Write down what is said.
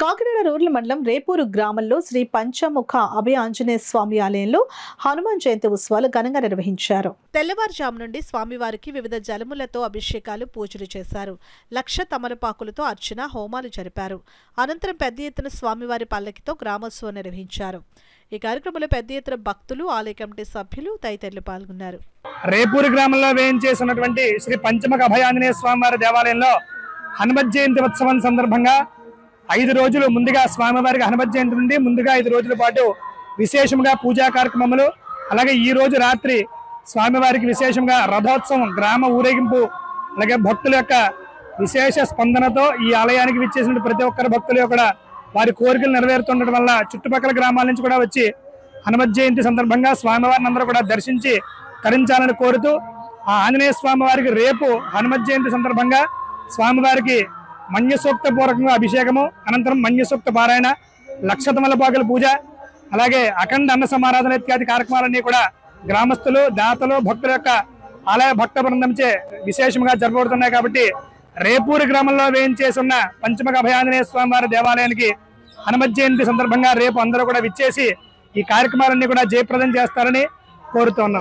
Kakinada rural మండలం రేపూరు గ్రామంలో శ్రీ పంచముఖ అభయ ఆంజనేయ స్వామి ఆలయంలో హనుమాన్ జయంతి ఉత్సవాలు ఘనంగా నిర్వహించారు. తెల్లవారుజాము నుండి స్వామివారికి వివిధ జలములతో అభిషేకాలు, పూజలు చేశారు. లక్ష తమలపాకులతో అర్చన, హోమాలు జరిపారు. అనంతరం పెద్ద ఎత్తున స్వామివారి పల్లకితో గ్రామోత్సవం నిర్వహించారు. ఈ కార్యక్రమంలో పెద్ద ఎత్తున భక్తులు, ఆలయ కమిటీ సభ్యులు తదితరులు పాల్గొన్నారు. రేపూరు గ్రామంలో వేయించేసినటువంటి శ్రీ పంచముఖ అభయ ఆంజనేయ స్వామివారి దేవాలయంలో హనుమత్ జయంతి ఉత్సవం సందర్భంగా 5 రోజులు ముందుగా స్వామివారికి హనుమత్ జయంతి నుండి ముందుగా 5 రోజుల పాటు విశేషంగా పూజా కార్యక్రమములు, అలాగే ఈ రోజు రాత్రి స్వామివారికి విశేషంగా రథోత్సవం, గ్రామ ఊరేగింపు, అలాగే భక్తుల యొక్క విశేష స్పందనతో ఈ ఆలయానికి విచ్చేసిన ప్రతి ఒక్కరు భక్తులు కూడా వారి కోరికలు నెరవేరుతుండటం వల్ల చుట్టుపక్కల గ్రామాల నుంచి కూడా వచ్చి హనుమత్ జయంతి సందర్భంగా స్వామివారిని అందరూ కూడా దర్శించి తరించాలని కోరుతూ ఆ ఆంజనేయ స్వామివారికి రేపు హనుమత్ జయంతి సందర్భంగా స్వామివారికి మన్యసూక్త పూర్వకంగా అభిషేకము, అనంతరం మన్యసూక్త పారాయణ, లక్ష తమలపాకుల పూజ, అలాగే అఖండ అన్న సమారాధన ఇత్యాది కార్యక్రమాలన్నీ కూడా గ్రామస్తులు, దాతలు, భక్తుల యొక్క ఆలయ భక్త బృందంచే విశేషంగా జరపబడుతున్నాయి. కాబట్టి రేపూరు గ్రామంలో వేయించేసి ఉన్న పంచముఖ అభయ ఆంజనేయ స్వామివారి దేవాలయానికి హనుమత్ జయంతి సందర్భంగా రేపు అందరూ కూడా విచ్చేసి ఈ కార్యక్రమాలన్నీ కూడా జయప్రదం చేస్తారని కోరుతున్నాం.